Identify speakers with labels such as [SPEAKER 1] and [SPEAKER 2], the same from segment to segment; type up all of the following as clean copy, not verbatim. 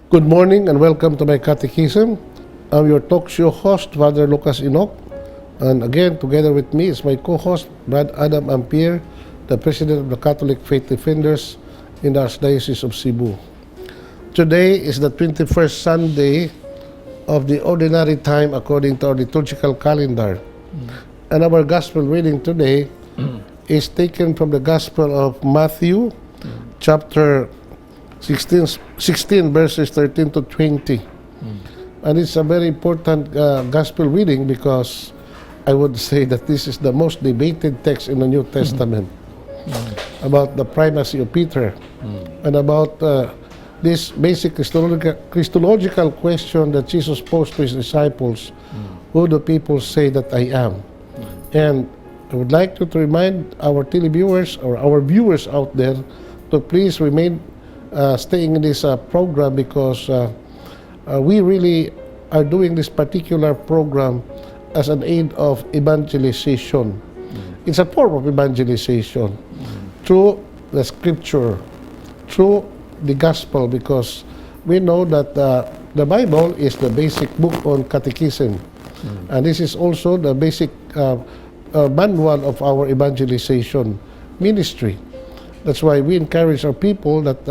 [SPEAKER 1] Good morning and welcome to My Catechism. I'm your talk show host, Father Lucas Inoc. And again, together with me is my co-host, Brad Adam Ampier, the President of the Catholic Faith Defenders in the Archdiocese of Cebu. Today is the 21st Sunday of the Ordinary Time according to our liturgical calendar. And our Gospel reading today is taken from the Gospel of Matthew, chapter 16 verses 13 to 20. And it's a very important Gospel reading because I would say that this is the most debated text in the New Testament about the primacy of Peter and about this basic Christological question that Jesus posed to his disciples, who do people say that I am? And I would like to remind our televiewers or our viewers out there to please remain staying in this program because we really are doing this particular program as an aid of evangelization. It's a form of evangelization through the scripture, through the gospel, because we know that the Bible is the basic book on catechism. And this is also the basic manual of our evangelization ministry. That's why we encourage our people that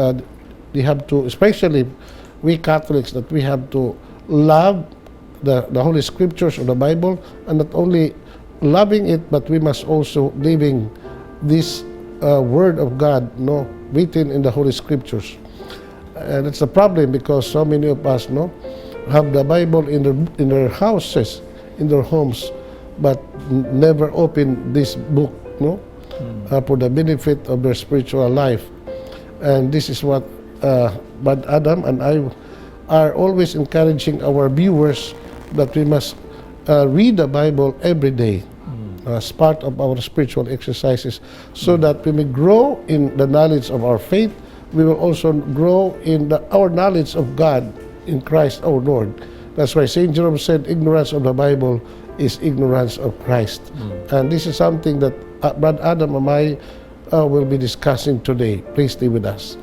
[SPEAKER 1] they have to, especially we Catholics, that we have to love the Holy Scriptures of the Bible, and not only loving it, but we must also living this Word of God, written in the Holy Scriptures. And it's a problem because so many of us, have the Bible in their houses, in their homes, but never open this book, for the benefit of their spiritual life. And this is what Brad Adam and I are always encouraging our viewers, that we must read the Bible every day as part of our spiritual exercises, so that we may grow in the knowledge of our faith. We will also grow in our knowledge of God in Christ our Lord. That's why St. Jerome said, ignorance of the Bible is ignorance of Christ. And this is something that Brad Adam and I will be discussing today. Please stay with us.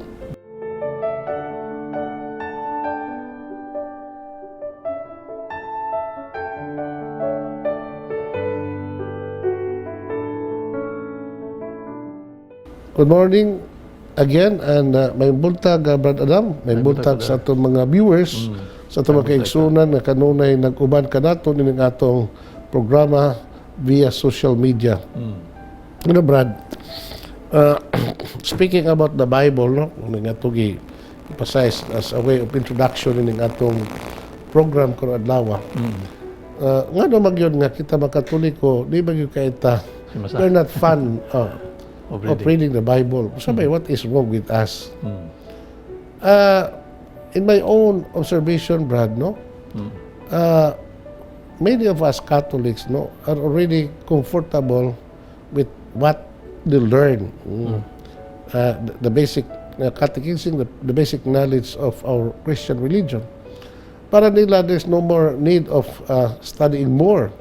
[SPEAKER 1] Good morning again, and may buntag, Brad Adam, may buntag sa atong mga viewers, sa atong mga kaigsunan na kanunay nag-uban ka nato nining atong programa via social media. Brad, speaking about the Bible, ning atong i-emphasize as a way of introduction nining atong program karon adlaw. Nga magyud nga kita mga Katoliko, di ba gyud kaita, we're not fan of reading the Bible. Sabi, what is wrong with us? In my own observation, Brad, many of us Catholics are already comfortable with what they learn. The basic catechism, the basic knowledge of our Christian religion. Para nila, there's no more need of studying more.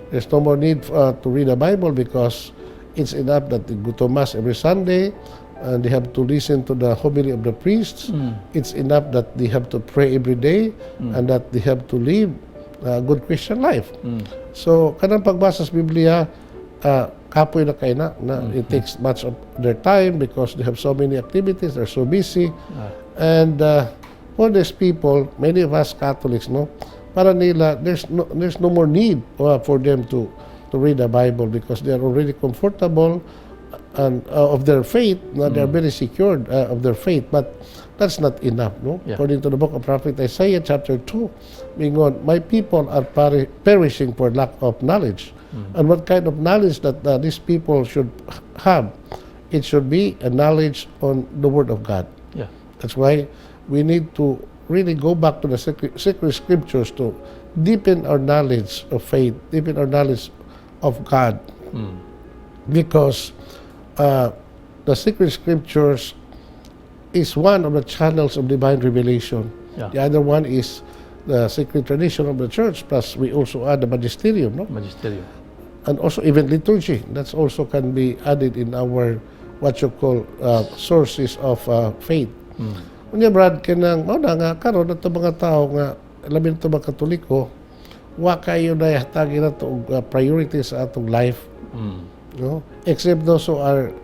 [SPEAKER 1] There's no more need to read the Bible because it's enough that they go to Mass every Sunday and they have to listen to the homily of the priests. It's enough that they have to pray every day and that they have to live a good Christian life. So, kanang pagbasa sa Biblia, kapoy na kayo na. It takes much of their time because they have so many activities, they're so busy. And for these people, many of us Catholics, para nila, there's no more need for them to read the Bible because they are already comfortable and of their faith. They are very secured of their faith, but that's not enough. According to the book of Prophet Isaiah chapter 2, being on, my people are perishing for lack of knowledge. And what kind of knowledge that these people should have? It should be a knowledge on the Word of God. That's why we need to really go back to the sacred scriptures to deepen our knowledge of faith, deepen our knowledge of God, because the sacred scriptures is one of the channels of divine revelation. The other one is the sacred tradition of the church, plus we also add the magisterium,
[SPEAKER 2] Magisterium.
[SPEAKER 1] And also even liturgy. That's also can be added in our what you call sources of faith. Unya Brad, kanang, na nga, karon na mga tao nga, lamin ito mga Katoliko, wa kayo na hatagi na ito priorities sa atong life. No? Except those who are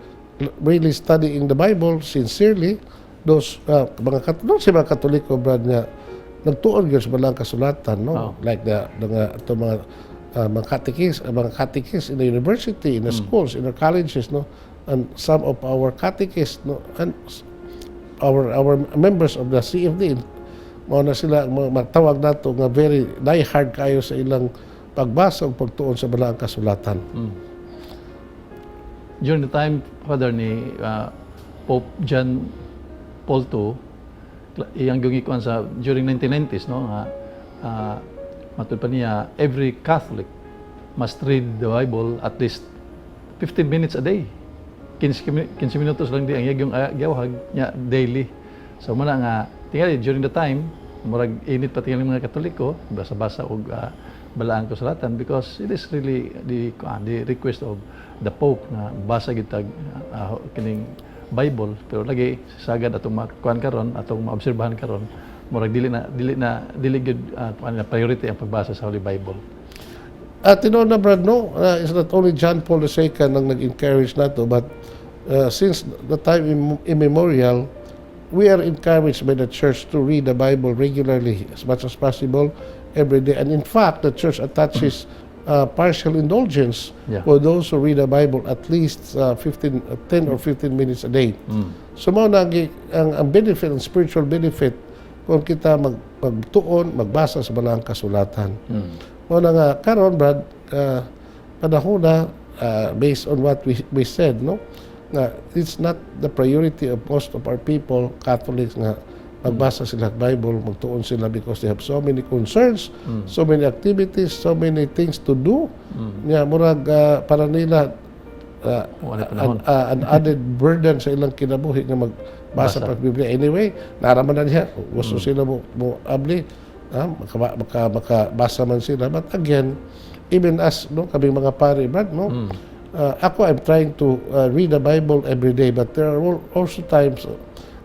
[SPEAKER 1] really studying the Bible sincerely, those mga Katoliko, Brad, nga nagtuon gyud sa balang kasulatan, no? Like mga catechist in the university, in the schools, in the colleges, no? And some of our catechists, no? And our members of the CFD, mao na sila matawag nato nga very die-hard kayo sa ilang pagbasa ug pagtuon sa balang kasulatan.
[SPEAKER 2] During the time, Father, ni Pope John Paul II, iyang gungikuan sa during 1990s, no, matud pa niya, every Catholic must read the Bible at least 15 minutes a day. 15 minutos lang di ang iyang gawhag niya daily. So muna nga tingali during the time murag init pa tingali mga Katoliko basa-basa og balaang kasulatan, because it is really the request of the Pope na basa gid tag kining Bible, pero lagi sagad atong makuan karon, atong maobserbahan karon, murag dili gid priority ang pagbasa sa Holy Bible.
[SPEAKER 1] At na Brad, no, it's not only John Paul II ang nag-encourage nato, but since the time immemorial, we are encouraged by the church to read the Bible regularly as much as possible every day. And in fact, the church attaches partial indulgence for those who read the Bible at least 10 or 15 minutes a day. So mao na ang benefit, ang spiritual benefit kung kita magtuon, magbasa sa balang kasulatan. Mao na nga karon, Brad, panahon na based on what we said, no, nga it's not the priority of most of our people, Catholics, nga magbasa sila ng Bible, magtuon sila, because they have so many concerns, so many activities, so many things to do. Nga murag para nila an added burden sa ilang kinabuhi nga magbasa pa Biblia. Anyway, naraman na niya, gusto sila mo abli, makabasa man sila. But again, even as, no, kami mga pare, Brad, no, ako, I'm trying to read the Bible every day, but there are also times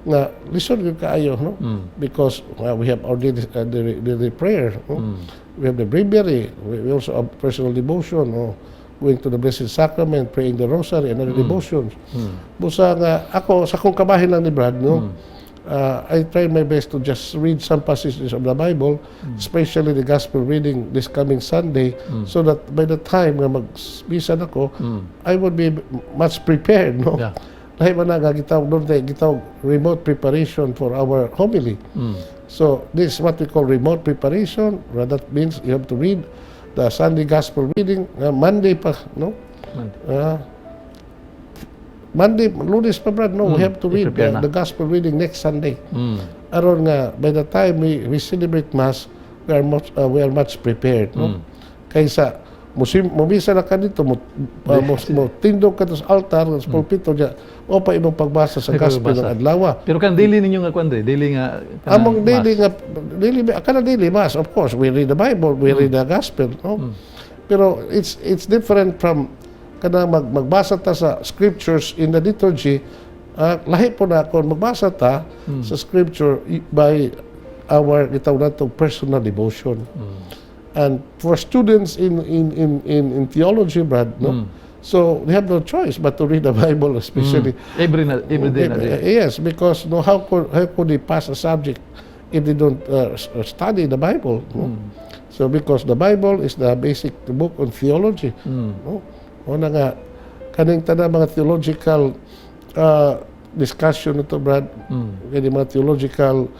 [SPEAKER 1] nga listen gyud kaayo, no, because we have our daily prayer, no? We have the breviary, we also have personal devotion, no? Going to the Blessed Sacrament, praying the Rosary, and other devotions. Busa nga ako sa kong kabahin lang ni Brad, no, I try my best to just read some passages of the Bible, especially the Gospel reading this coming Sunday, so that by the time nga magbisa ako, I would be much prepared, no? Dahil man nga gitawag remote preparation for our homily. So this is what we call remote preparation. That means you have to read the Sunday Gospel reading Monday pa, no? Monday, Lunes pa, Brad, no? We have to read the Gospel reading next Sunday. Aron nga, by the time we celebrate Mass, we are much prepared, no? Kaysa mumisa na ka dito, tindog ka sa altar, sa pulpito, o pa ibang pagbasa sa Gospel ng adlaw.
[SPEAKER 2] Pero kan daily ninyo nga kwande, daily nga
[SPEAKER 1] among daily Mass, of course, we read the Bible, we read the Gospel, no? Pero it's different from kada magbasa ta sa scriptures in the liturgy. Lahi po na kung magbasa ta sa scripture by our gitawag nato personal devotion. And for students in theology, Brad, no, so they have no choice but to read the Bible, especially
[SPEAKER 2] every day.
[SPEAKER 1] Yes, because no, how could they pass a subject if they don't study the Bible? No? So because the Bible is the basic book on theology. No? O na nga kaning tanan mga theological discussion ito, Brad, kani mga theological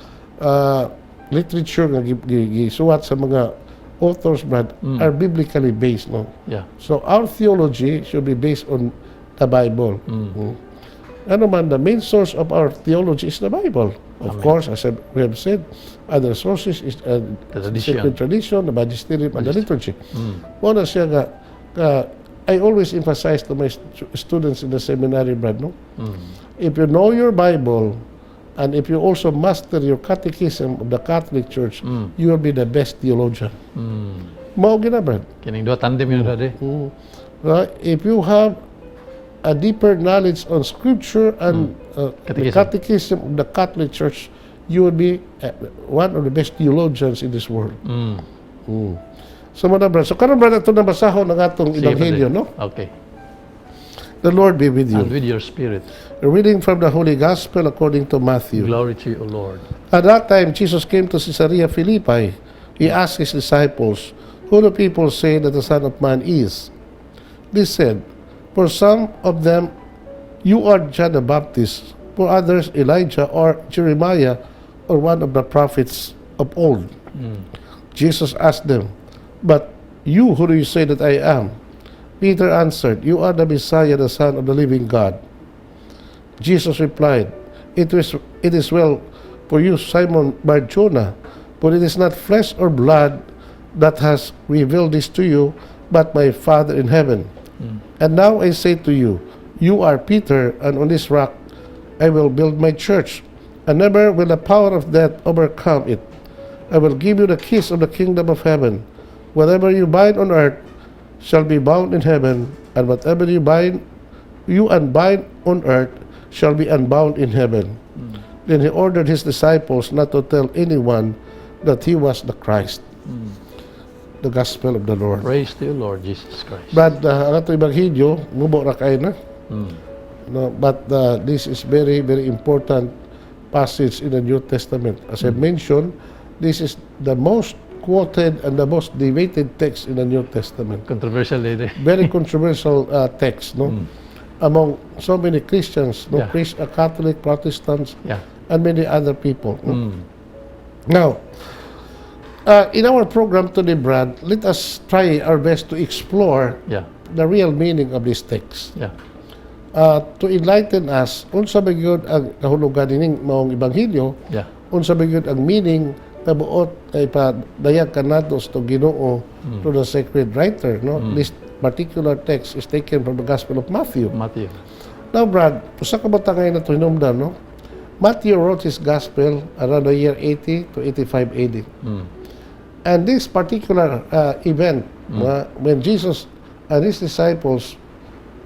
[SPEAKER 1] literature nga gisuwat sa mga authors, Brad, are biblically based, no? So our theology should be based on the Bible. Ano man, the main source of our theology is the Bible. Of course, as we have said, other sources is the sacred tradition, the magisterium, and the liturgy. Una siya nga, I always emphasize to my students in the seminary, Brad, no? If you know your Bible, and if you also master your catechism of the Catholic Church, you will be the best theologian. Mao gina, Brad.
[SPEAKER 2] Kining duha tandem yun dati.
[SPEAKER 1] If you have a deeper knowledge on Scripture and the catechism of the Catholic Church, you would be one of the best theologians in this world. So, mga brad, so karon brad, ito na basahon ng atong
[SPEAKER 2] Sige,
[SPEAKER 1] ebanghelyo,
[SPEAKER 2] Father.
[SPEAKER 1] no?
[SPEAKER 2] Okay.
[SPEAKER 1] The Lord be with you.
[SPEAKER 2] And with your spirit.
[SPEAKER 1] A reading from the Holy Gospel according to Matthew.
[SPEAKER 2] Glory to you, O Lord.
[SPEAKER 1] At that time, Jesus came to Caesarea Philippi. He asked his disciples, "Who do people say that the Son of Man is?" They said, "For some of them, you are John the Baptist. For others, Elijah or Jeremiah or one of the prophets of old." Jesus asked them, "But you, who do you say that I am?" Peter answered, "You are the Messiah, the Son of the living God." Jesus replied, It is well for you, Simon Bar-Jonah, for it is not flesh or blood that has revealed this to you, but my Father in heaven. And now I say to you, you are Peter, and on this rock I will build my church, and never will the power of death overcome it. I will give you the keys of the kingdom of heaven. Whatever you bind on earth shall be bound in heaven, and whatever you unbind on earth shall be unbound in heaven. Then he ordered his disciples not to tell anyone that he was the Christ. The Gospel of the Lord.
[SPEAKER 2] Praise to you, Lord Jesus Christ.
[SPEAKER 1] But ang ato ebanghelyo, mubo ra kay na. No, but this is very, very important passage in the New Testament. As I mentioned, this is the most quoted and the most debated text in the New Testament.
[SPEAKER 2] Controversial lady.
[SPEAKER 1] Very controversial text, no? Among so many Christians, no,
[SPEAKER 2] Yeah.
[SPEAKER 1] Catholic, Protestants,
[SPEAKER 2] Yeah.
[SPEAKER 1] and many other people. No? Now, in our program today, Brad, let us try our best to explore
[SPEAKER 2] Yeah.
[SPEAKER 1] the real meaning of this text.
[SPEAKER 2] Yeah.
[SPEAKER 1] To enlighten us, unsa ba gyud ang kahulugan ining maong ebanghelyo,
[SPEAKER 2] Yeah.
[SPEAKER 1] unsa ba gyud ang meaning kabuot kay padayag kanatos to Ginoo to the sacred writer, no? This particular text is taken from the Gospel of Matthew.
[SPEAKER 2] Matthew.
[SPEAKER 1] Now, Brad, usa ka bata ngayon na ito hinumdan, no? Matthew wrote his Gospel around the year 80 to 85 AD. And this particular event, when Jesus and his disciples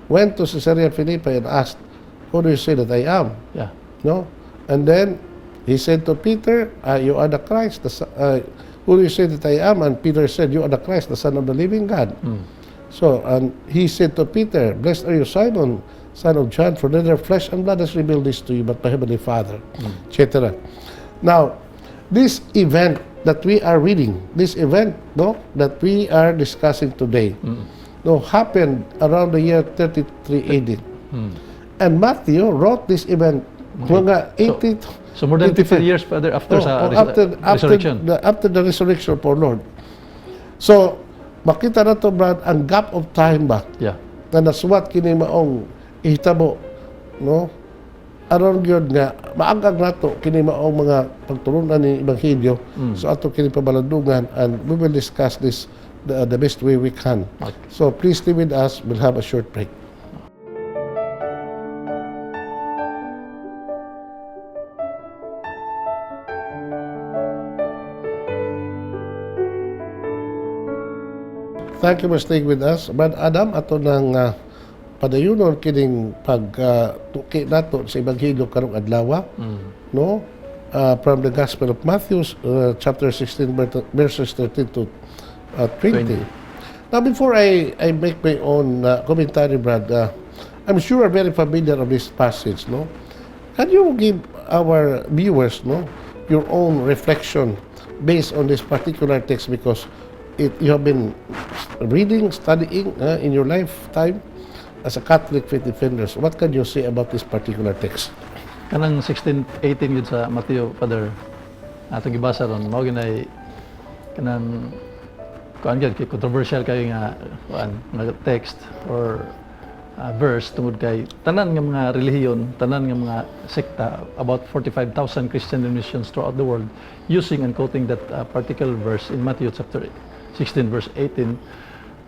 [SPEAKER 1] went to Caesarea Philippi and asked, "Who do you say that I am?"
[SPEAKER 2] Yeah.
[SPEAKER 1] No? And then he said to Peter, "You are the Christ. Who do you say that I am?" And Peter said, "You are the Christ, the Son of the living God." So, and he said to Peter, "Blessed are you, Simon, son of John, for neither flesh and blood has revealed this to you, but my heavenly Father," etc. Now, this event that we are reading, this event, no, that we are discussing today, no, happened around the year 33 AD. And Matthew wrote this event mga 80
[SPEAKER 2] So more than 50 years, Father, after sa resurrection.
[SPEAKER 1] After the resurrection of our Lord. So, makita na to, Brad, ang gap of time ba
[SPEAKER 2] Yeah.
[SPEAKER 1] na nasuwat kini maong ihitabo, no? Aron gyud nga maagag nato kini maong mga pagtulunan ni ebanghelyo so ato kini pabalandungan, and we will discuss this the best way we can.
[SPEAKER 2] Okay.
[SPEAKER 1] So please stay with us. We'll have a short break. Thank you for staying with us. Brad Adam, ato nang padayunon kining pag-tuki nato sa ebanghelyo karong adlaw, no? From the Gospel of Matthew, chapter 16, verses 13 to 20. Now, before I make my own commentary, Brad, I'm sure you're very familiar of this passage, no? Can you give our viewers, no, your own reflection based on this particular text, because you have been reading, studying in your lifetime as a Catholic faith defenders. What can you say about this particular text?
[SPEAKER 2] Kanang 16:18 yun sa Matthew, Father, atong gibasa ron, mao ginay kanang kuan gyud kay controversial kay nga kuan nga text or verse tungod kay tanan nga mga relihiyon, tanan nga mga sekta, about 45,000 Christian denominations throughout the world using and quoting that particular verse in Matthew chapter 16 verse 18.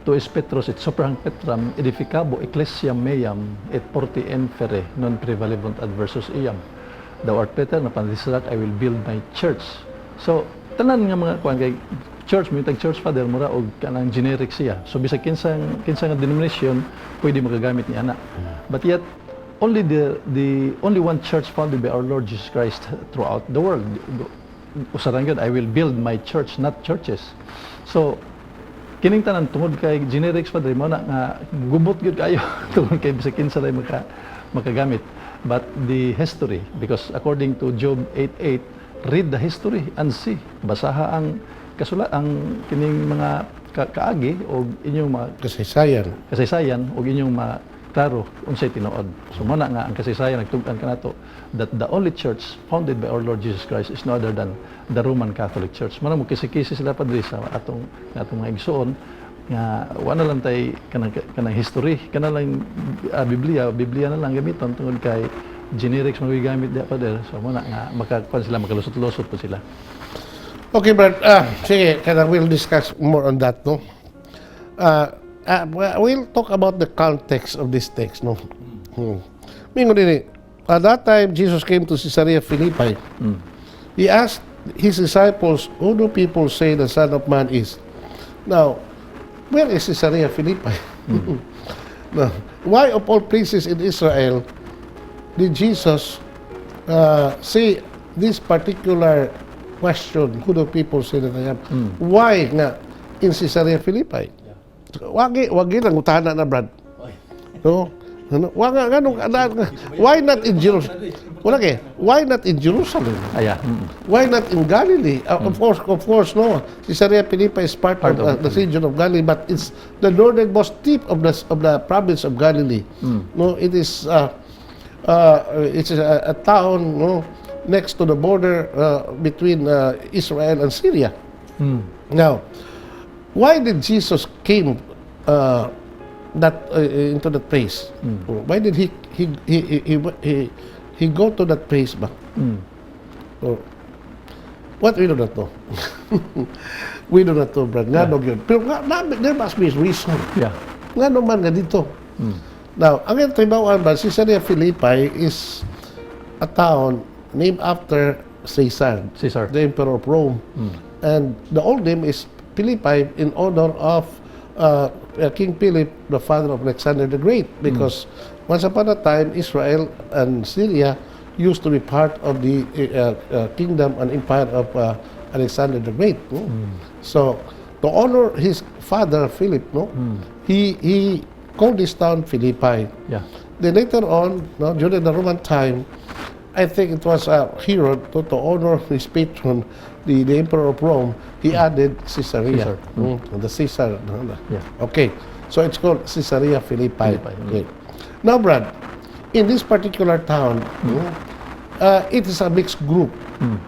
[SPEAKER 2] To is Petros et soprang Petram edificabo ecclesiam meam et porti infere non prevalebant adversus iam. Thou art Peter, upon this rock I will build my church. So tanan nga mga kuan kay church, mitag church, Father, mura og kanang generic siya. So bisag kinsa nga denomination pwede magagamit ni ana. But yet only one church founded by our Lord Jesus Christ throughout the world. Usaran gyud, I will build my church, not churches. So kining tanan tungod kay generics pa diri mo na nga gubot gyud kayo tungod kay bisag kinsa day makagamit. But the history, because according to Job 8:8, read the history and see. Basaha ang ang kining mga kaagi o inyong mga kasaysayan o inyong klaro unsay tinuod. So mo na nga ang kasaysayan nagtug-an kanato that the only church founded by our Lord Jesus Christ is no other than the Roman Catholic Church. Mo na mo kisi-kisi sila padri sa atong mga igsoon nga wala lang tay kanang history, kana lang Biblia na lang gamiton tungod kay generics magigamit diha pa der. So mo na nga makakuan sila makalusot-lusot po sila.
[SPEAKER 1] Okay, Brad. Sige, we'll discuss more on that, no? We'll talk about the context of this text, no? Mingo din at that time, Jesus came to Caesarea Philippi. He asked his disciples, who do people say the Son of Man is? Now, where is Caesarea Philippi? Now, why of all places in Israel did Jesus say this particular question, who do people say that I am? Why nga in Caesarea Philippi? Wagi lang utana na, Brad. No? Why not in Jerusalem? Why not in Jerusalem? Why not in Galilee? Of course, no. Caesarea Philippi is part of the region of Galilee, but it's the northernmost tip of the province of Galilee. No, it is it's a town, no, next to the border between Israel and Syria. Now, why did Jesus came into that place? Why did he go to that place ba? What we do not know. We do not know, Brad. Nga no yun. Pero there must be a reason. Nga naman nga dito. Now, ang trabawan ba, Caesarea Philippi is a town named after Caesar, the Emperor of Rome. And the old name is Philippi in honor of King Philip, the father of Alexander the Great, because once upon a time, Israel and Syria used to be part of the kingdom and empire of Alexander the Great. No? So, to honor his father, Philip, no, he called this town Philippi. Then later on, no, during the Roman time, I think it was Herod to honor his patron, the Emperor of Rome. He added Caesarea, the Caesar. Okay, so it's called Caesarea Philippi. Okay. Now, Brad, in this particular town, it is a mixed group.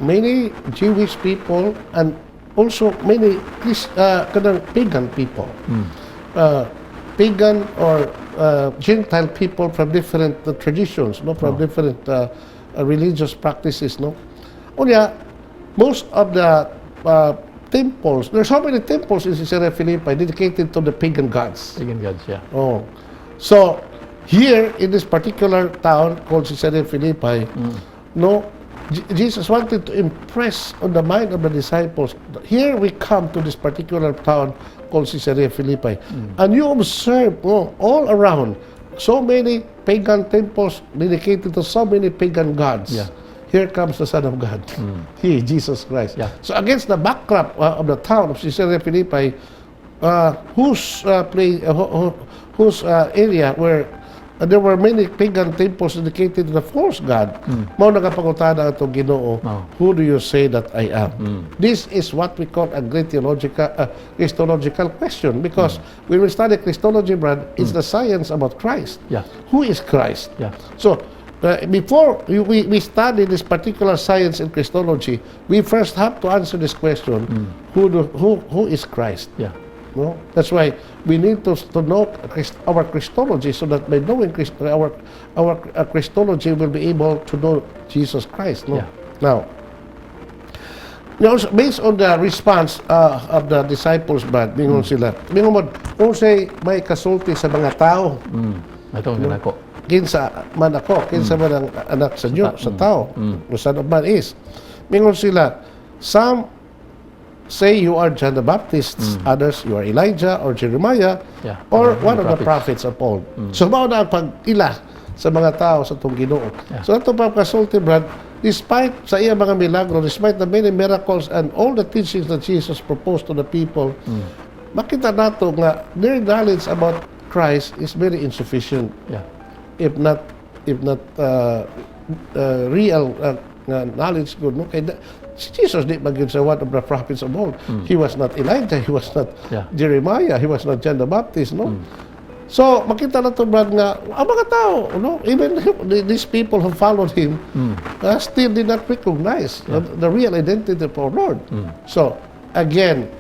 [SPEAKER 1] Many Jewish people and also many pagan people. Pagan or Gentile people from different traditions, no, from different religious practices, no. Most of the temples, there's so many temples in Caesarea Philippi dedicated to the pagan gods. So here in this particular town called Caesarea Philippi, no, Jesus wanted to impress on the mind of the disciples. Here we come to this particular town called Caesarea Philippi, and you observe all around so many pagan temples dedicated to so many pagan gods. Here comes the Son of God, He, Jesus Christ. So against the backdrop of the town of Caesarea Philippi, whose area where there were many pagan temples dedicated to the false god, mao nagapangutada ato Ginoo, who do you say that I am? This is what we call a great Christological question, because when we study Christology, Brad, it's the science about Christ. Who is Christ? So before we study this particular science in Christology, we first have to answer this question: who is Christ? No? That's why we need to know our Christology, so that by knowing our Christology, we'll be able to know Jesus Christ. No? Now, based on the response of the disciples, Brad, mingon sila, mingon mo, kung say may kasulti sa mga tao, kinsa man ako, kinsa man ang anak sa Diyos, sa tao, the Son of Man is. Mingon sila, some say you are John the Baptist, others you are Elijah or Jeremiah, or one of the prophets of old. So mao na ang pag-ila sa mga tao sa itong Ginoo.
[SPEAKER 2] Yeah.
[SPEAKER 1] So ito pa kasulti, Brad, despite sa iya mga milagro, despite the many miracles and all the teachings that Jesus proposed to the people, makita nato nga their knowledge about Christ is very insufficient.
[SPEAKER 2] Yeah.
[SPEAKER 1] If not real knowledge good, no? Kaya si Jesus di maging sa one of the prophets of old. He was not Elijah, he was not Jeremiah, he was not John the Baptist, no? So, makita na ito, Brad, nga, ang mga tao, no? Even these people who followed him still did not recognize the real identity of our Lord. So, again,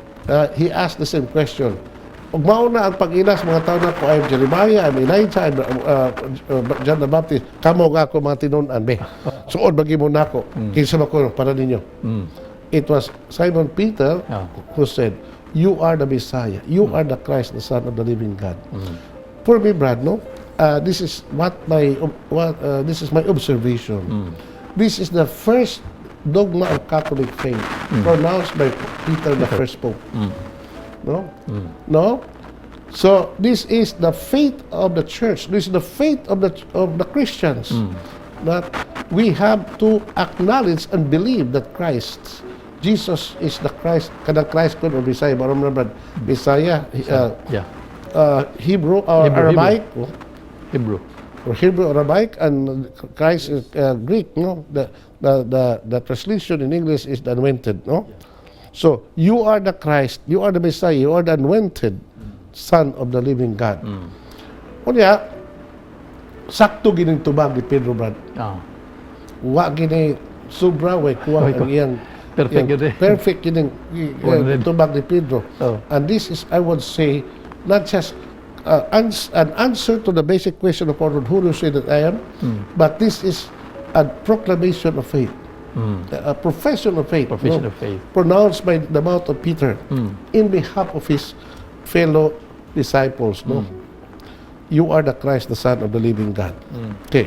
[SPEAKER 1] he asked the same question. Ug mauna ang pag-ilas mga tao na ko, I'm Jeremiah, I'm Elijah, I'm John the Baptist. Kamo nga ako mga tinunan, be. Suod bagi mo na ako. Kinsa ba ko para ninyo? It was Simon Peter who said, you are the Messiah. You are the Christ, the Son of the living God. For me, Brad, no? This is this is my observation. This is the first dogma of Catholic faith pronounced by Peter, the first pope. No? No? So this is the faith of the church. This is the faith of the Christians. That we have to acknowledge and believe that Jesus is the Christ, kada Christ ko or Messiah, barom na Brad. Messiah, Hebrew or Aramaic.
[SPEAKER 2] Hebrew.
[SPEAKER 1] Or Hebrew or Aramaic, and Christ is Greek, no? The translation in English is the anointed, no? So, you are the Christ, you are the Messiah, you are the anointed Son of the living God. Kunya, sakto gining tubag ni Pedro, Brad. Wa gini sobra, way kuha ang iyang perfect gining tubag ni Pedro. And this is, I would say, not just an answer to the basic question of our Lord, who do you say that I am? But this is a proclamation of faith. A profession of faith, pronounced by the mouth of Peter in behalf of his fellow disciples. No, you are the Christ, the Son of the living God. Okay.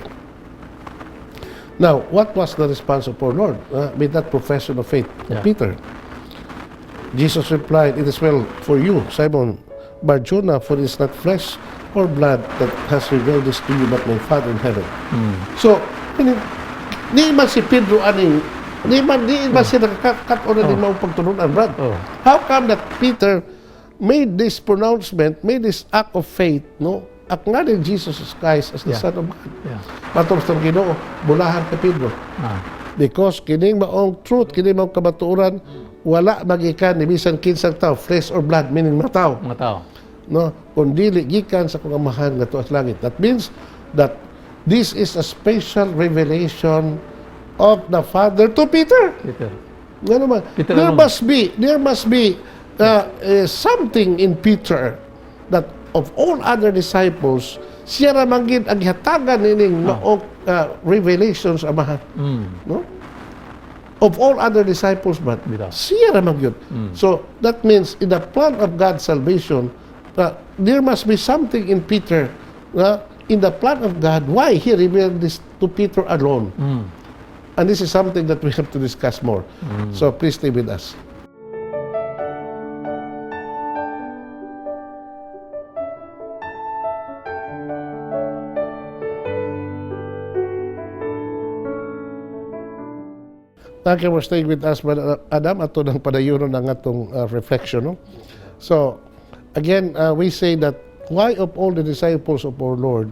[SPEAKER 1] Now, what was the response of our Lord with that profession of faith of Peter? Jesus replied, "It is well for you, Simon Bar-Jonah, for it is not flesh or blood that has revealed this to you, but my Father in heaven." So, di man si Pedro aning di man siya nakakat o na di mo pagtununan, Brad. How come that Peter made this pronouncement, made this act of faith, no? Acknowledge Jesus Christ as the Son of God. Matong sa Ginoo, bulahan ka Pedro. Because kining maong truth, kining maong kabatuoran, wala magikan ni bisan kinsang tao, flesh or blood, meaning matao. No, kundi gikan sa kung amahan nga tuas langit. That means that this is a special revelation of the Father to Peter. Ano man? There must be something in Peter that of all other disciples, siya ramang gid ang hatagan nining revelations amahan. No? Of all other disciples, but siya ramang yun. So that means in the plan of God's salvation, there must be something in Peter. In the plan of God, why He revealed this to Peter alone. And this is something that we have to discuss more. So please stay with us. Thank you for staying with us, Brother Adam, ato ng padayunon ng atong reflection. No? So, again, we say that why of all the disciples of our Lord,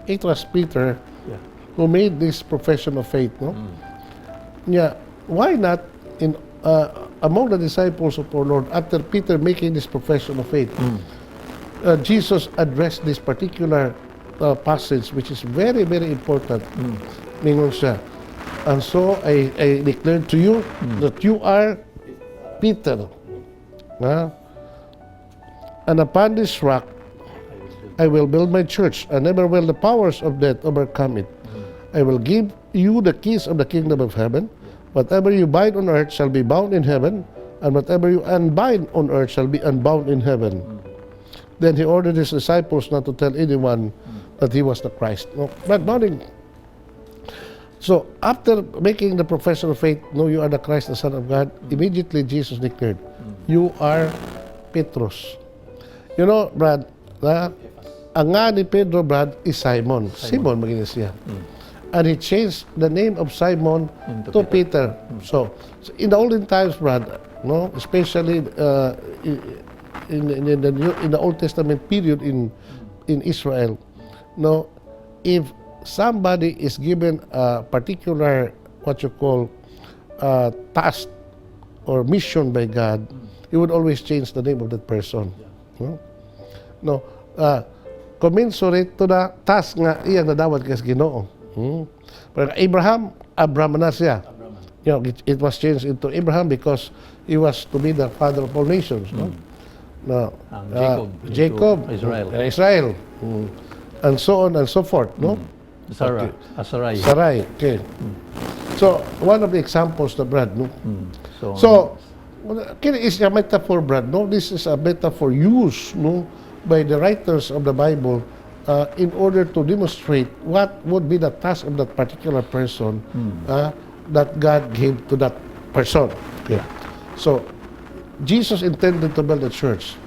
[SPEAKER 1] it was Peter who made this profession of faith. No? Why not in among the disciples of our Lord, after Peter making this profession of faith, Jesus addressed this particular passage, which is very, very important. Ningon siya, and so I declare to you that you are Peter. And upon this rock, I will build my church, and never will the powers of death overcome it. I will give you the keys of the kingdom of heaven. Whatever you bind on earth shall be bound in heaven, and whatever you unbind on earth shall be unbound in heaven. Then he ordered his disciples not to tell anyone that he was the Christ. But morning. So after making the profession of faith, no, you are the Christ, the Son of God, immediately Jesus declared, you are Petrus. You know, Brad, ang nga ni Pedro, Brad, is Simon. Simon maging siya. And he changed the name of Simon to Peter. So in the olden times, Brad, no, especially in the Old Testament period in Israel, no, if somebody is given a particular what you call task or mission by God, he would always change the name of that person. No, commensurate to the task nga iyang nadawat kay Ginoo. Pero Abraham na siya. You know, it was changed into Abraham because he was to be the father of all nations. No, Jacob, Israel, and so on and so forth. No, Sarai. Okay. So one of the examples, the Brad. No, so kini is a metaphor, Brad. No, this is a metaphor used, no, by the writers of the Bible. In order to demonstrate what would be the task of that particular person that God gave to that person. Okay. So, Jesus intended to build a church.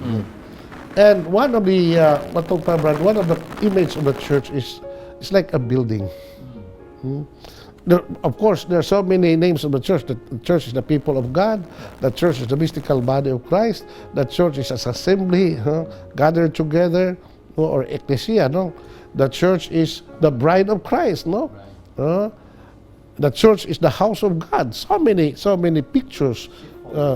[SPEAKER 1] And one of the one of the image of the church is like a building. Of course, there are so many names of the church. The church is the people of God. The church is the mystical body of Christ. The church is an assembly gathered together. Or ecclesia, no? The church is the bride of Christ, no? The church is the house of God. So many pictures,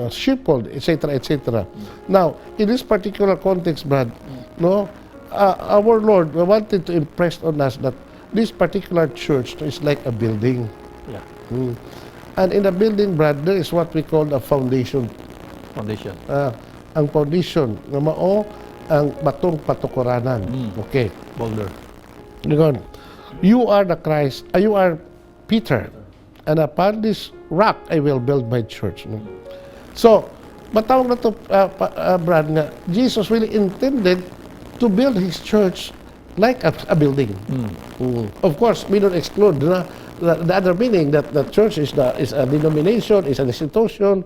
[SPEAKER 1] sheepfold, etc., etc. Now, in this particular context, Brad, no, our Lord wanted to impress on us that this particular church is like a building. And in the building, Brad, there is what we call the foundation. Ang foundation, nga mao ang batong patukuranan. Okay.
[SPEAKER 2] Boulder.
[SPEAKER 1] You are the Christ, you are Peter, and upon this rock I will build my church. No? So, matawag na to, Brad, nga, Jesus really intended to build His church like a building. Of course, we don't exclude the other meaning that the church is a denomination, is an institution,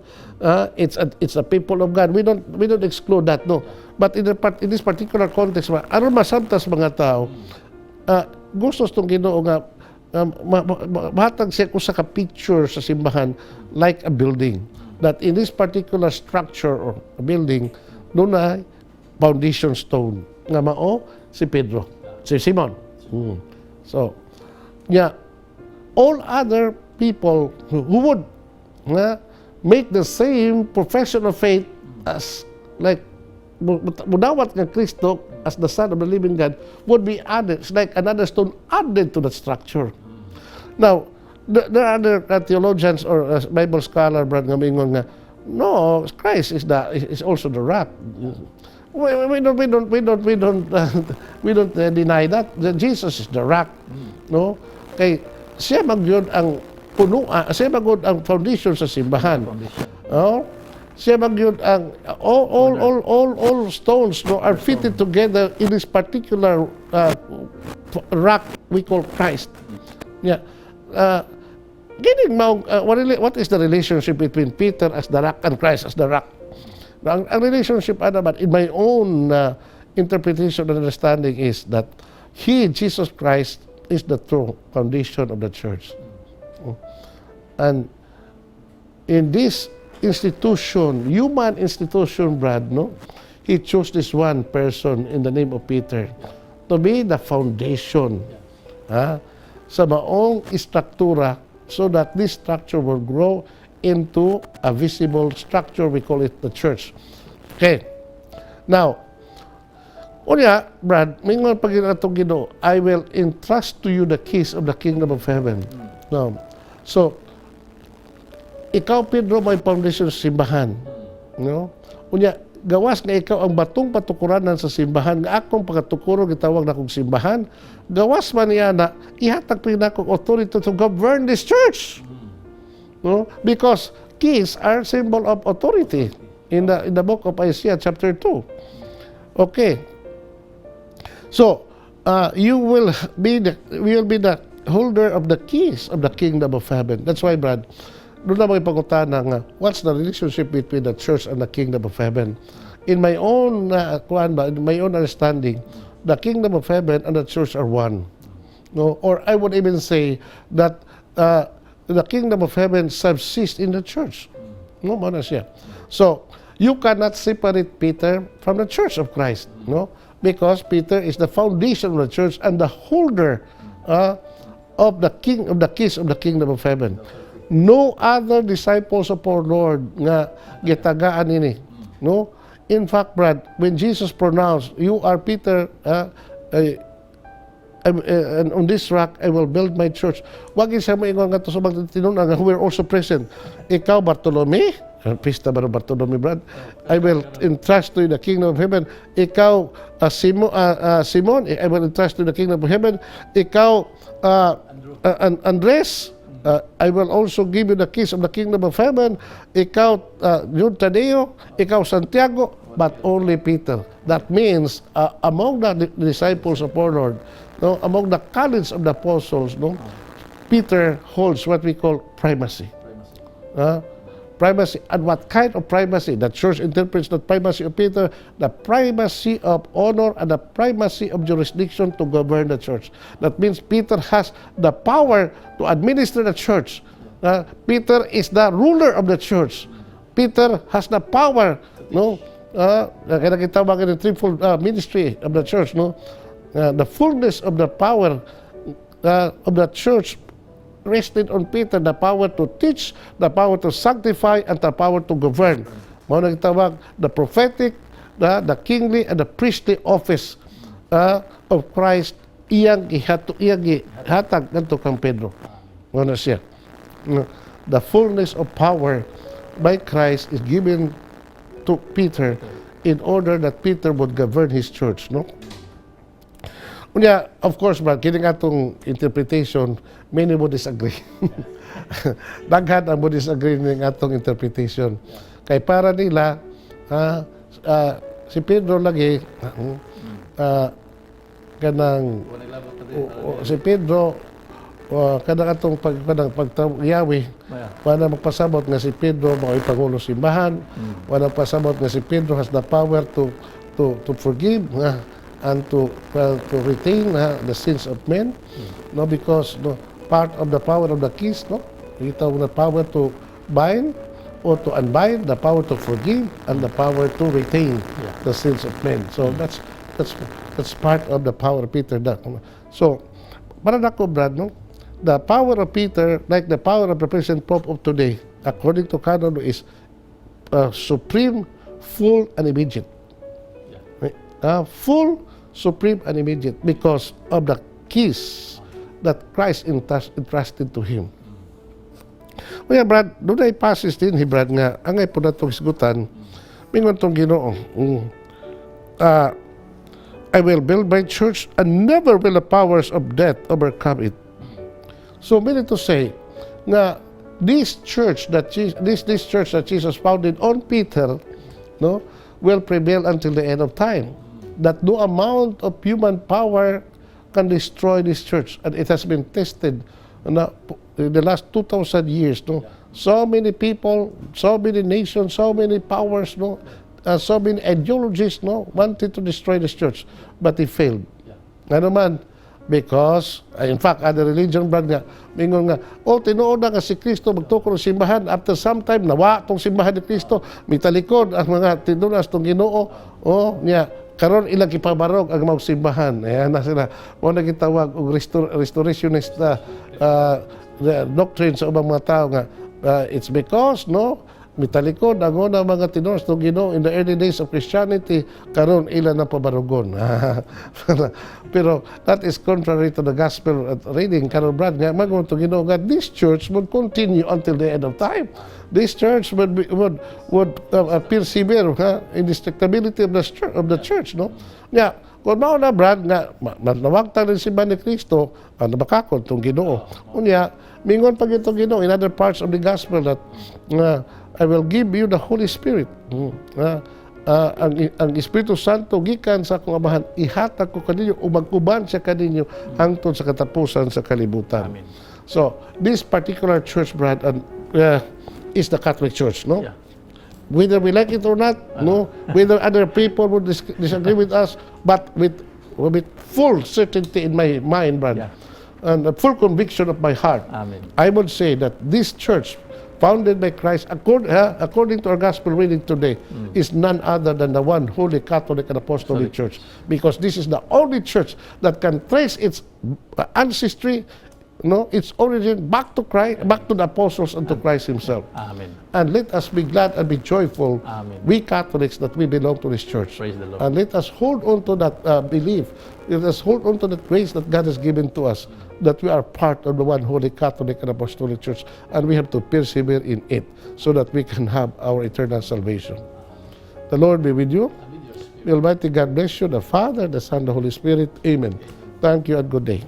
[SPEAKER 1] it's a people of God. We don't exclude that, no. But in this particular context, aron masamtas mga tao, gustos tong Ginoo nga mahatag siya ko sa ka-picture sa simbahan like a building. That in this particular structure or building, doon na foundation stone nga mao si Pedro, si Simon. So, yeah, all other people who would make the same profession of faith as like mudawat nga Kristo as the Son of the living God would be added. It's like another stone added to the structure. Now, there are other theologians or Bible scholar, Brad, nga mingon nga, no, Christ is also the rock. We don't deny that. Jesus is the rock, no? Kay siya magyud ang punuan, siya magyud ang foundation sa simbahan. Oh, siya magyud ang all stones, no, are fitted together in this particular rock we call Christ. Yeah. What is the relationship between Peter as the rock and Christ as the rock? Ang relationship, but in my own interpretation and understanding is that He, Jesus Christ, is the true foundation of the church. And in this institution, human institution, Brad, no, He chose this one person in the name of Peter to be the foundation sa maong istruktura so that this structure will grow into a visible structure. We call it the church. Okay. Now, unya, Brad, mingon pag atong Ginoo, I will entrust to you the keys of the kingdom of heaven. Now, so, ikaw, Pedro, may foundation sa simbahan. No? Unya, gawas nga ikaw ang batong patukuranan sa simbahan, nga akong pagkatukuro, gitawag na akong simbahan, gawas man niya na ihatag pa na akong authority to govern this church. No? Because keys are symbol of authority in the book of Isaiah chapter 2. Okay. So, you will be the holder of the keys of the kingdom of heaven. That's why, Brad, doon na may pagutan ng what's the relationship between the church and the kingdom of heaven. In my own in my own understanding, the kingdom of heaven and the church are one. No, or I would even say that the kingdom of heaven subsists in the church. No, mana siya. So you cannot separate Peter from the church of Christ, no, because Peter is the foundation of the church and the holder of the keys of the kingdom of heaven. No other disciples of our Lord nga gitagaan ini, no. In fact, Brad, when Jesus pronounced, "You are Peter, and on this rock I will build my church," wag siya moingon nga to sa mga tinuna nga who were also present. Ikaw, Bartolome, pista ba ng Bartolome, Brad? I will entrust to you the kingdom of heaven. Ikaw, Simon, I will entrust to you the kingdom of heaven. Ikaw, Andres, I will also give you the keys of the kingdom of heaven. Ikaw, Jude Tadeo, ikaw, Santiago, but only Peter. That means, among the disciples of our Lord, no, among the college of the apostles, no, Peter holds what we call primacy. Primacy. And what kind of primacy? The church interprets the primacy of Peter, the primacy of honor and the primacy of jurisdiction to govern the church. That means Peter has the power to administer the church. Peter is the ruler of the church. Peter has the power, no? Kaya kita bagay ng threefold ministry of the church, no? The fullness of the power of the church rested on Peter, the power to teach, the power to sanctify, and the power to govern. Mao na gitawag the prophetic, the kingly, and the priestly office of Christ. Iyang gihatag ngadto kang Pedro. Mao na siya. The fullness of power by Christ is given to Peter in order that Peter would govern his church, no? Unya, of course, Brad, kining atong interpretation, many would disagree. Daghan ang would disagree ng atong interpretation. Kay para nila, si Pedro lagi, si Pedro, kanang atong pagtawiyawi, wala magpasabot nga si Pedro mga ipangulo simbahan, wala magpasabot nga si Pedro has the power to forgive, and to retain the sins of men, no, because no, part of the power of the keys, no, ito the power to bind or to unbind, the power to forgive, and the power to retain the sins of men. So that's part of the power of Peter. So para nako, Brad, no, the power of Peter, like the power of the present Pope of today, according to canon, is supreme, full, and immediate. Full, supreme, and immediate because of the keys that Christ entrusted to him. Kaya, Brad, doon ay passes din, Brad, nga, angay po na itong isgutan, mingon itong Ginoo, I will build my church and never will the powers of death overcome it. So, meaning to say, nga, this church that Jesus founded on Peter, no, will prevail until the end of time. That no amount of human power can destroy this church, and it has been tested in the last 2,000 years. No, so many people, so many nations, so many powers, no, so many ideologies, no, wanted to destroy this church, but they failed. Ano man? Because, in fact, other religion, Brad, nga, mingon nga, tinuod na nga si Kristo magtukod ng simbahan. After some time, nawa tong simbahan ni Kristo, mitalikod ang mga tinunas tong Ginoo. Karon ilang ipabarog ang mga simbahan. Ayan na sila. Mo na gitawag og restorationist doctrine sa ubang mga tao nga it's because, no, mitalikod ang una mga tinunas tong Ginoo in the early days of Christianity, karon ilan na pabarugon. Pero that is contrary to the gospel reading. Karon, Brad, nga magon tong Ginoo nga this church would continue until the end of time. This church would persevere in the respectability of the church, no? Yeah, kung mao na, Brad, nga nawagtang rin simbahan ni Kristo, nabakakon tong Ginoo. Unya, mingon pag itong Ginoo in other parts of the gospel that I will give you the Holy Spirit. Ang Espiritu Santo gikan sa akong amahan, ihatag ko kaninyo o magkuban sa kaninyo hangtod sa katapusan sa kalibutan. Amen. So, this particular church, Brad, is the Catholic Church, no? Yeah. Whether we like it or not, no? Whether other people would disagree with us, but with with full certainty in my mind, brother,
[SPEAKER 2] Yeah.
[SPEAKER 1] and a full conviction of my heart,
[SPEAKER 2] Amen.
[SPEAKER 1] I would say that this church, founded by Christ, according to our gospel reading today, is none other than the one Holy Catholic and Apostolic Church, because this is the only church that can trace its ancestry, its origin back to Christ, back to the apostles and to Christ Himself.
[SPEAKER 2] Amen.
[SPEAKER 1] And let us be glad and be joyful,
[SPEAKER 2] Amen.
[SPEAKER 1] we Catholics, that we belong to this church.
[SPEAKER 2] Praise the Lord.
[SPEAKER 1] And let us hold on to that belief. Let us hold on to that grace that God has given to us, that we are part of the one Holy Catholic and Apostolic Church, and we have to persevere in it so that we can have our eternal salvation. The Lord be with you. The Almighty God bless you, the Father, the Son, the Holy Spirit. Amen. Thank you and good day.